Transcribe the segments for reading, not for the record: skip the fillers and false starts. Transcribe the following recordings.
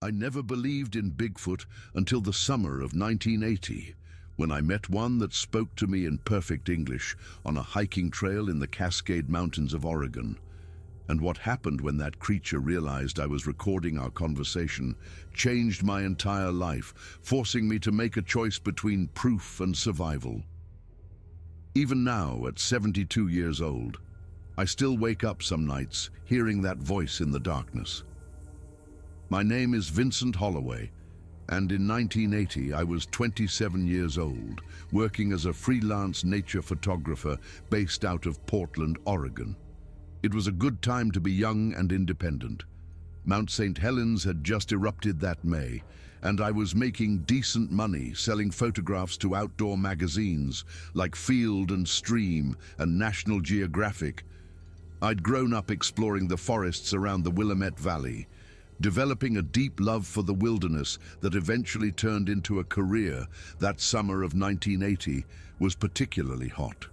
I never believed in Bigfoot until the summer of 1980, when I met one that spoke to me in perfect English on a hiking trail in the Cascade Mountains of Oregon. And what happened when that creature realized I was recording our conversation changed my entire life, forcing me to make a choice between proof and survival. Even now, at 72 years old, I still wake up some nights hearing that voice in the darkness. My name is Vincent Holloway, and in 1980 I was 27 years old, working as a freelance nature photographer based out of Portland, Oregon. It was a good time to be young and independent. Mount St. Helens had just erupted that May, and I was making decent money selling photographs to outdoor magazines like Field and Stream and National Geographic. I'd grown up exploring the forests around the Willamette Valley, developing a deep love for the wilderness that eventually turned into a career. That summer of 1980 was particularly hot.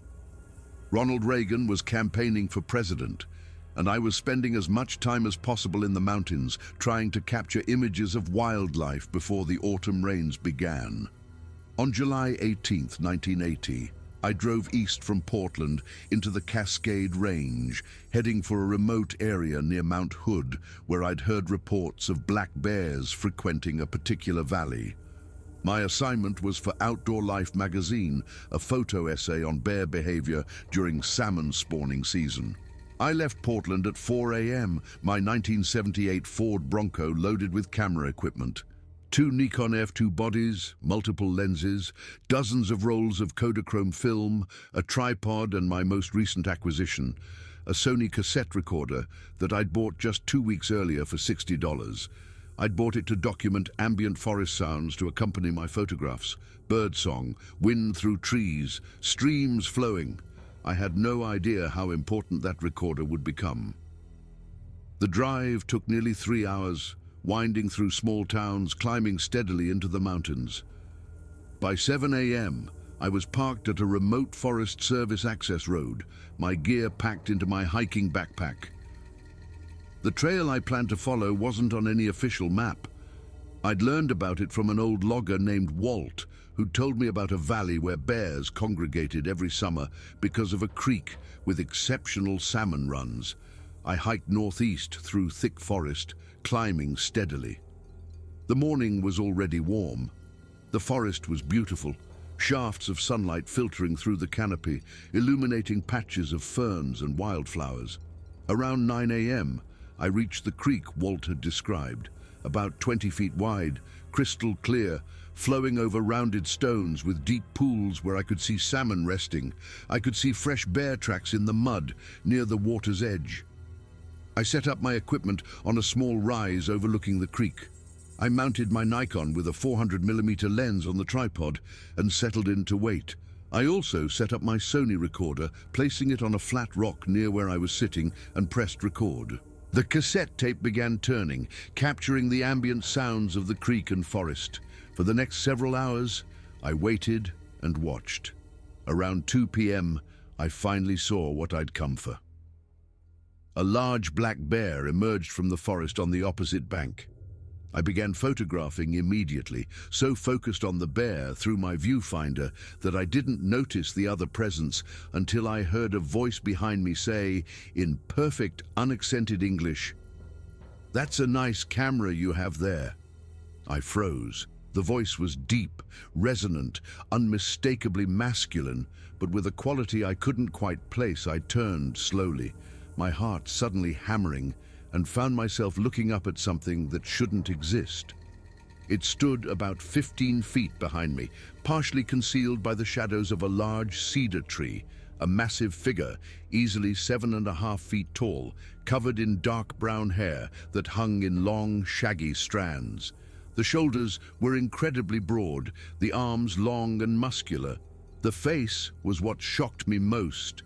Ronald Reagan was campaigning for president, and I was spending as much time as possible in the mountains trying to capture images of wildlife before the autumn rains began. On July 18, 1980, I drove east from Portland into the Cascade Range, heading for a remote area near Mount Hood, where I'd heard reports of black bears frequenting a particular valley. My assignment was for Outdoor Life magazine, a photo essay on bear behavior during salmon spawning season. I left Portland at 4 a.m., my 1978 Ford Bronco loaded with camera equipment. 2 Nikon f2 bodies, multiple lenses, dozens of rolls of Kodachrome film, a tripod, and my most recent acquisition, a Sony cassette recorder that I'd bought just 2 weeks earlier for $60. I'd bought it to document ambient forest sounds to accompany my photographs, birdsong, wind through trees, streams flowing. I had no idea how important that recorder would become. The drive took nearly 3 hours, winding through small towns, climbing steadily into the mountains. By 7 a.m., I was parked at a remote Forest Service access road, my gear packed into my hiking backpack. The trail I planned to follow wasn't on any official map. I'd learned about it from an old logger named Walt, who told me about a valley where bears congregated every summer because of a creek with exceptional salmon runs. I hiked northeast through thick forest, climbing steadily. The morning was already warm. The forest was beautiful, shafts of sunlight filtering through the canopy, illuminating patches of ferns and wildflowers. Around 9 a.m., I reached the creek Walt had described, about 20 feet wide, crystal clear, flowing over rounded stones with deep pools where I could see salmon resting. I could see fresh bear tracks in the mud near the water's edge. I set up my equipment on a small rise overlooking the creek. I mounted my Nikon with a 400mm lens on the tripod and settled in to wait. I also set up my Sony recorder, placing it on a flat rock near where I was sitting, and pressed record. The cassette tape began turning, capturing the ambient sounds of the creek and forest. For the next several hours, I waited and watched. Around 2 p.m., I finally saw what I'd come for. A large black bear emerged from the forest on the opposite bank. I began photographing immediately, so focused on the bear through my viewfinder that I didn't notice the other presence until I heard a voice behind me say, in perfect, unaccented English, "That's a nice camera you have there." I froze. The voice was deep, resonant, unmistakably masculine, but with a quality I couldn't quite place. I turned slowly, my heart suddenly hammering, and found myself looking up at something that shouldn't exist. It stood about 15 feet behind me, partially concealed by the shadows of a large cedar tree, a massive figure, easily 7.5 feet tall, covered in dark brown hair that hung in long, shaggy strands. The shoulders were incredibly broad, the arms long and muscular. The face was what shocked me most.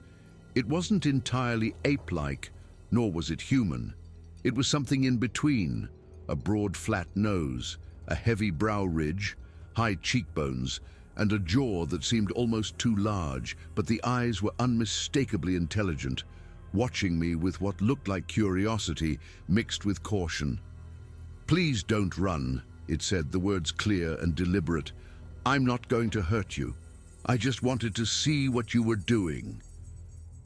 It wasn't entirely ape-like, nor was it human. It was something in between, a broad flat nose, a heavy brow ridge, high cheekbones, and a jaw that seemed almost too large, but the eyes were unmistakably intelligent, watching me with what looked like curiosity mixed with caution. Please don't run, it said, the words clear and deliberate. I'm not going to hurt you. I just wanted to see what you were doing.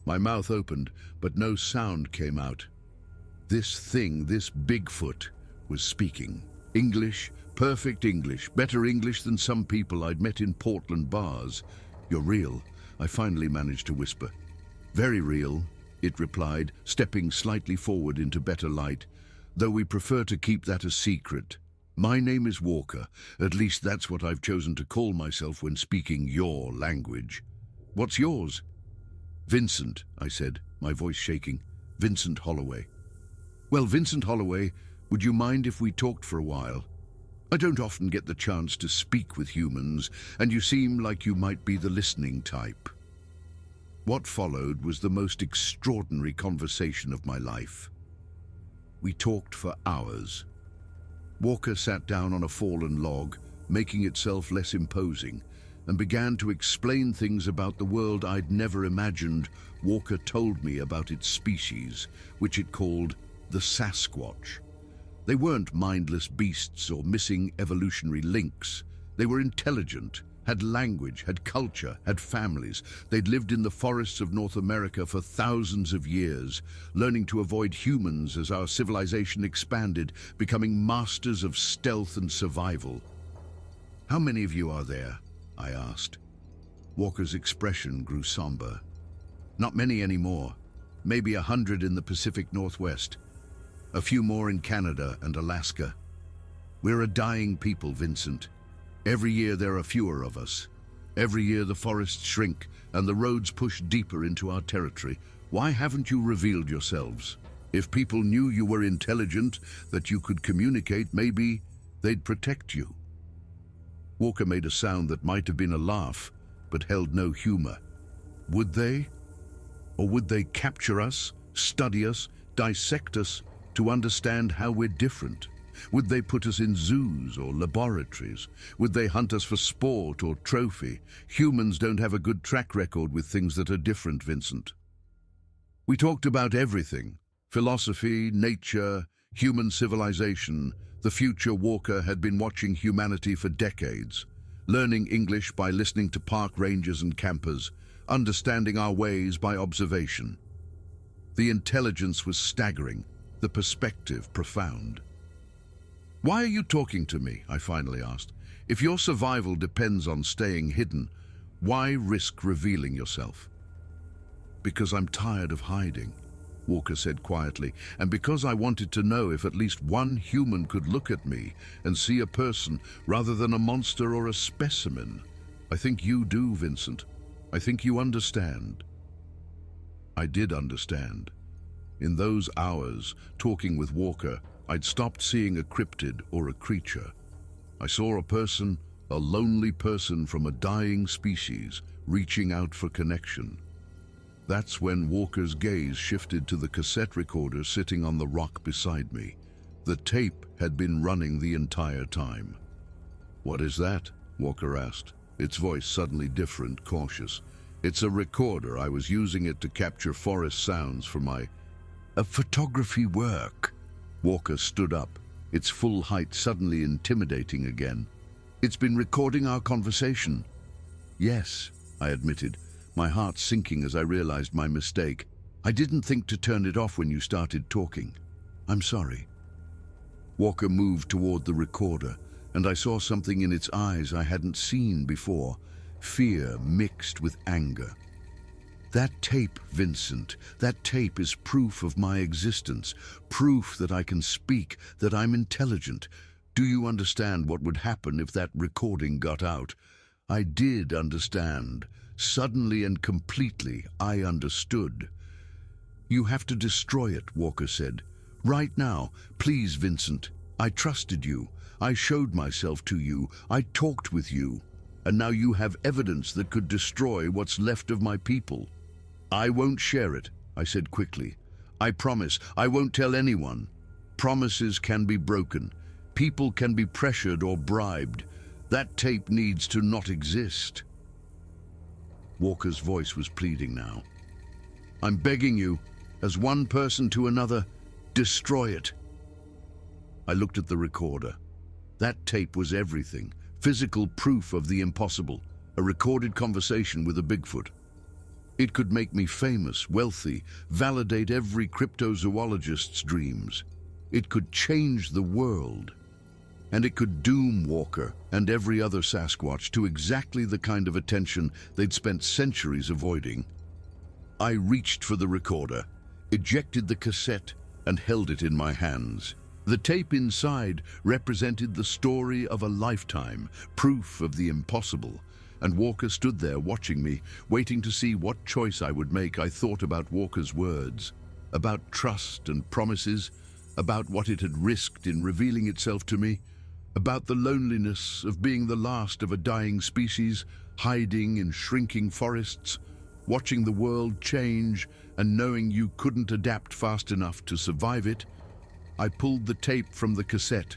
My mouth opened, but no sound came out. This thing, this Bigfoot, was speaking. English, perfect English, better English than some people I'd met in Portland bars. You're real, I finally managed to whisper. Very real, it replied, stepping slightly forward into better light, though we prefer to keep that a secret. My name is Walker, at least that's what I've chosen to call myself when speaking your language. What's yours? Vincent, I said, my voice shaking. Vincent Holloway. Well, Vincent Holloway, would you mind if we talked for a while? I don't often get the chance to speak with humans, and you seem like you might be the listening type. What followed was the most extraordinary conversation of my life. We talked for hours. Walker sat down on a fallen log, making itself less imposing, and began to explain things about the world I'd never imagined. Walker told me about its species, which it called the Sasquatch. They weren't mindless beasts or missing evolutionary links. They were intelligent, had language, had culture, had families. They'd lived in the forests of North America for thousands of years, learning to avoid humans as our civilization expanded, becoming masters of stealth and survival. How many of you are there? I asked. Walker's expression grew somber. Not many anymore. Maybe 100 in the Pacific Northwest. A few more in Canada and Alaska. We're a dying people, Vincent. Every year there are fewer of us. Every year the forests shrink and the roads push deeper into our territory. Why haven't you revealed yourselves? If people knew you were intelligent, that you could communicate, maybe they'd protect you. Walker made a sound that might have been a laugh, but held no humor. Would they? Or would they capture us, study us, dissect us, to understand how we're different? Would they put us in zoos or laboratories? Would they hunt us for sport or trophy? Humans don't have a good track record with things that are different, Vincent. We talked about everything. Philosophy, nature, human civilization. The future. Walker had been watching humanity for decades, learning English by listening to park rangers and campers, understanding our ways by observation. The intelligence was staggering, the perspective profound. Why are you talking to me? I finally asked. If your survival depends on staying hidden, why risk revealing yourself? Because I'm tired of hiding, Walker said quietly, and because I wanted to know if at least one human could look at me and see a person rather than a monster or a specimen. I think you do, Vincent. I think you understand. I did understand. In those hours, talking with Walker, I'd stopped seeing a cryptid or a creature. I saw a person, a lonely person from a dying species, reaching out for connection. That's when Walker's gaze shifted to the cassette recorder sitting on the rock beside me. The tape had been running the entire time. What is that? Walker asked, its voice suddenly different, cautious. It's a recorder. I was using it to capture forest sounds for my photography work. Walker stood up, its full height suddenly intimidating again. It's been recording our conversation. Yes, I admitted, my heart sinking as I realized my mistake. I didn't think to turn it off when you started talking. I'm sorry. Walker moved toward the recorder, and I saw something in its eyes I hadn't seen before, fear mixed with anger. That tape, Vincent, that tape is proof of my existence, proof that I can speak, that I'm intelligent. Do you understand what would happen if that recording got out? I did understand. Suddenly and completely, I understood. You have to destroy it, Walker said. Right now, please, Vincent. I trusted you. I showed myself to you. I talked with you. And now you have evidence that could destroy what's left of my people. I won't share it, I said quickly. I promise, I won't tell anyone. Promises can be broken. People can be pressured or bribed. That tape needs to not exist. Walker's voice was pleading now. I'm begging you, as one person to another, destroy it. I looked at the recorder. That tape was everything. Physical proof of the impossible. A recorded conversation with a Bigfoot. It could make me famous, wealthy, validate every cryptozoologist's dreams. It could change the world. And it could doom Walker and every other Sasquatch to exactly the kind of attention they'd spent centuries avoiding. I reached for the recorder, ejected the cassette, and held it in my hands. The tape inside represented the story of a lifetime, proof of the impossible. And Walker stood there watching me, waiting to see what choice I would make. I thought about Walker's words, about trust and promises, about what it had risked in revealing itself to me, about the loneliness of being the last of a dying species, hiding in shrinking forests, watching the world change and knowing you couldn't adapt fast enough to survive it. I pulled the tape from the cassette,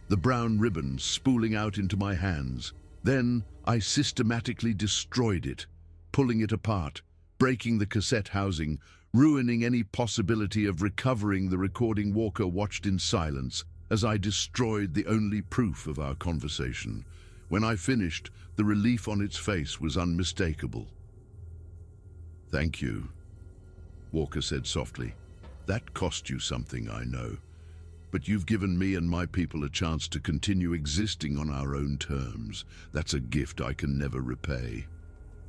the brown ribbon spooling out into my hands. Then I systematically destroyed it, pulling it apart, breaking the cassette housing, ruining any possibility of recovering the recording. Walker watched in silence as I destroyed the only proof of our conversation. When I finished, the relief on its face was unmistakable. "Thank you," Walker said softly. "That cost you something, I know. But you've given me and my people a chance to continue existing on our own terms. That's a gift I can never repay."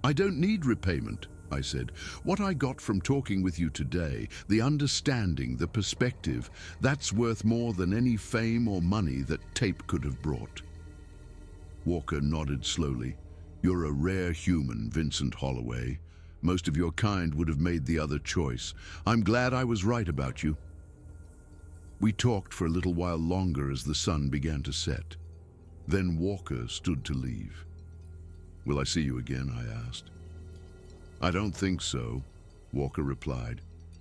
"I don't need repayment," I said. "What I got from talking with you today, the understanding, the perspective, that's worth more than any fame or money that tape could have brought." Walker nodded slowly. "You're a rare human, Vincent Holloway. Most of your kind would have made the other choice. I'm glad I was right about you." We talked for a little while longer as the sun began to set. Then Walker stood to leave. "Will I see you again?" I asked. "I don't think so," Walker replied.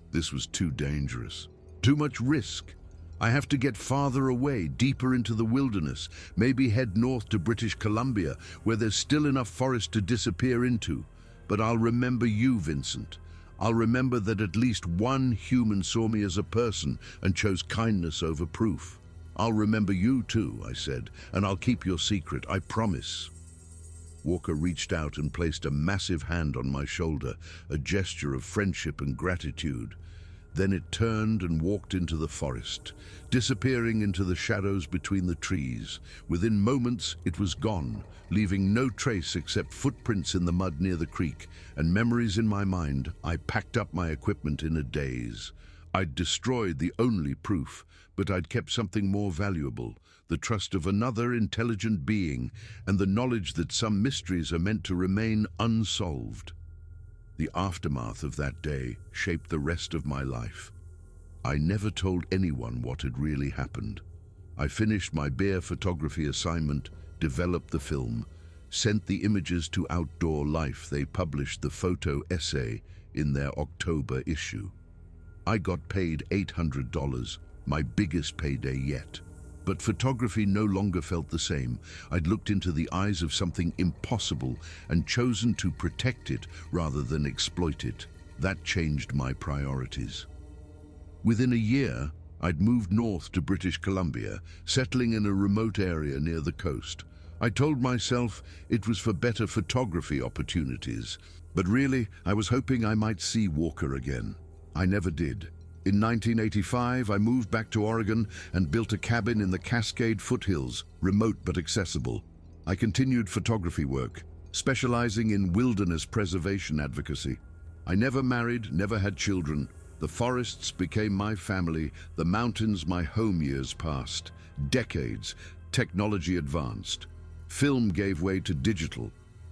"This was too dangerous. Too much risk. I have to get farther away, deeper into the wilderness, maybe head north to British Columbia, where there's still enough forest to disappear into. But I'll remember you, Vincent. I'll remember that at least one human saw me as a person and chose kindness over proof. I'll remember you too," I said, "and I'll keep your secret, I promise." Walker reached out and placed a massive hand on my shoulder, a gesture of friendship and gratitude. Then it turned and walked into the forest, disappearing into the shadows between the trees. Within moments, it was gone, leaving no trace except footprints in the mud near the creek and memories in my mind. I packed up my equipment in a daze. I'd destroyed the only proof, but I'd kept something more valuable, the trust of another intelligent being and the knowledge that some mysteries are meant to remain unsolved. The aftermath of that day shaped the rest of my life. I never told anyone what had really happened. I finished my bear photography assignment, developed the film, sent the images to Outdoor Life. They published the photo essay in their October issue. I got paid $800, my biggest payday yet. But photography no longer felt the same. I'd looked into the eyes of something impossible and chosen to protect it rather than exploit it. That changed my priorities. Within a year, I'd moved north to British Columbia, settling in a remote area near the coast. I told myself it was for better photography opportunities, but really, I was hoping I might see Walker again. I never did. In 1985, I moved back to Oregon and built a cabin in the Cascade foothills, remote but accessible. I continued photography work, specializing in wilderness preservation advocacy. I never married, never had children. The forests became my family, the mountains my home. Years passed. Decades. Technology advanced. Film gave way to digital.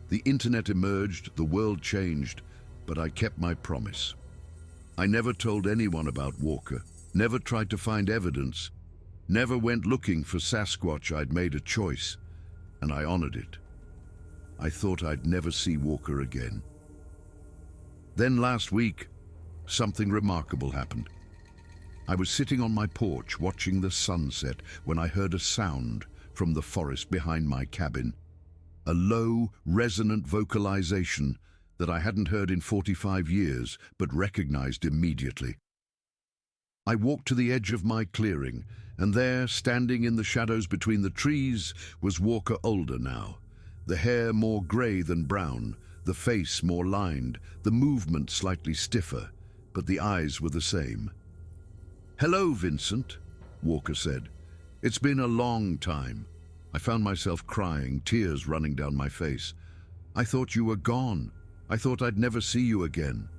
The internet emerged, the world changed, but I kept my promise. I never told anyone about Walker, never tried to find evidence, never went looking for Sasquatch. I'd made a choice, and I honored it. I thought I'd never see Walker again. Then last week, something remarkable happened. I was sitting on my porch watching the sunset when I heard a sound from the forest behind my cabin, a low, resonant vocalization that I hadn't heard in 45 years, but recognized immediately. I walked to the edge of my clearing, and there, standing in the shadows between the trees, was Walker, older now. The hair more grey than brown, the face more lined, the movement slightly stiffer, but the eyes were the same. "Hello, Vincent," Walker said. "It's been a long time." I found myself crying, tears running down my face. "I thought you were gone. I thought I'd never see you again.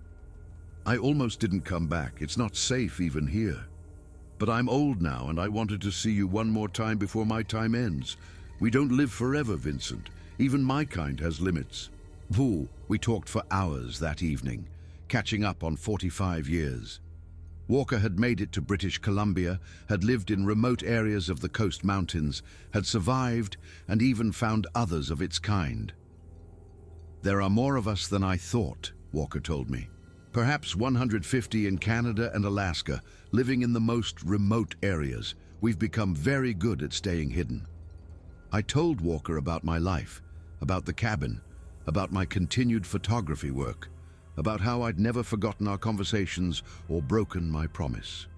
I almost didn't come back. It's not safe even here. But I'm old now, and I wanted to see you one more time before my time ends. We don't live forever, Vincent. Even my kind has limits." We talked for hours that evening, catching up on 45 years. Walker had made it to British Columbia, had lived in remote areas of the coast mountains, had survived, and even found others of its kind. "There are more of us than I thought," Walker told me. "Perhaps 150 in Canada and Alaska, living in the most remote areas. We've become very good at staying hidden." I told Walker about my life, about the cabin, about my continued photography work, about how I'd never forgotten our conversations or broken my promise.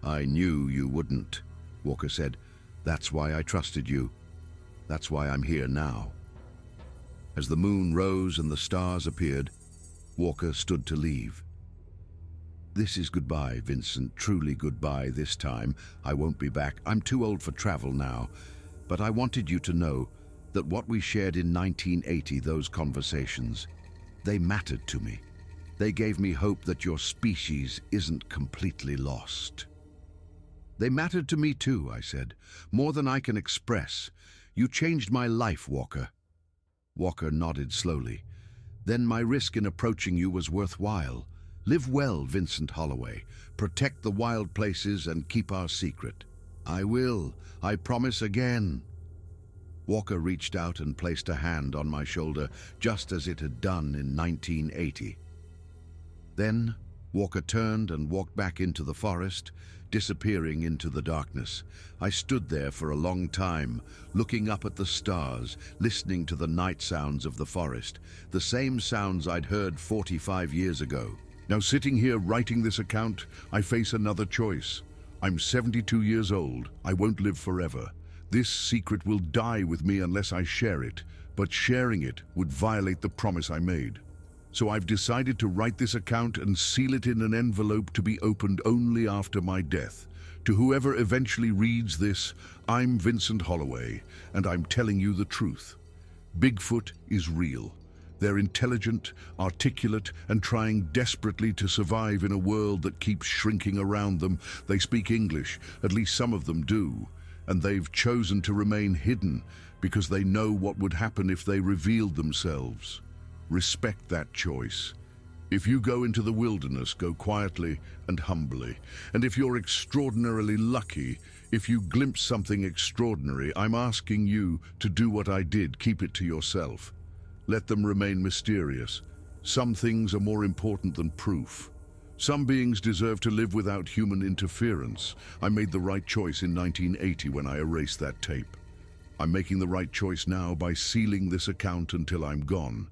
"I knew you wouldn't," Walker said. "That's why I trusted you. That's why I'm here now." As the moon rose and the stars appeared, Walker stood to leave. "This is goodbye, Vincent, truly goodbye this time. I won't be back. I'm too old for travel now. But I wanted you to know that what we shared in 1980, those conversations, they mattered to me. They gave me hope that your species isn't completely lost." "They mattered to me too," I said, "more than I can express. You changed my life, Walker." Walker nodded slowly. "Then my risk in approaching you was worthwhile. Live well, Vincent Holloway. Protect the wild places and keep our secret." "I will. I promise again." Walker reached out and placed a hand on my shoulder, just as it had done in 1980. Then Walker turned and walked back into the forest, disappearing into the darkness. I stood there for a long time, looking up at the stars, listening to the night sounds of the forest, the same sounds I'd heard 45 years ago. Now, sitting here writing this account, I face another choice. I'm 72 years old. I won't live forever. This secret will die with me unless I share it, but sharing it would violate the promise I made. So I've decided to write this account and seal it in an envelope to be opened only after my death. To whoever eventually reads this, I'm Vincent Holloway, and I'm telling you the truth. Bigfoot is real. They're intelligent, articulate, and trying desperately to survive in a world that keeps shrinking around them. They speak English, at least some of them do, and they've chosen to remain hidden because they know what would happen if they revealed themselves. Respect that choice. If you go into the wilderness, go quietly and humbly. And if you're extraordinarily lucky, if you glimpse something extraordinary, I'm asking you to do what I did, keep it to yourself. Let them remain mysterious. Some things are more important than proof. Some beings deserve to live without human interference. I made the right choice in 1980 when I erased that tape. I'm making the right choice now by sealing this account until I'm gone.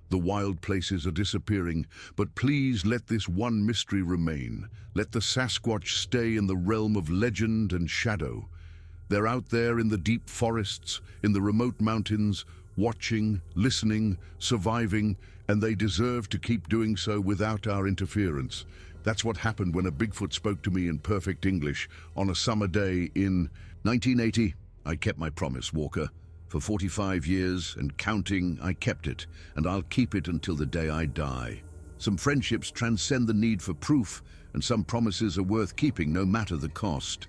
The wild places are disappearing, but please let this one mystery remain. Let the Sasquatch stay in the realm of legend and shadow. They're out there in the deep forests, in the remote mountains, watching, listening, surviving, and they deserve to keep doing so without our interference. That's what happened when a Bigfoot spoke to me in perfect English on a summer day in 1980. I kept my promise, Walker. For 45 years and counting, I kept it, and I'll keep it until the day I die. Some friendships transcend the need for proof, and some promises are worth keeping no matter the cost.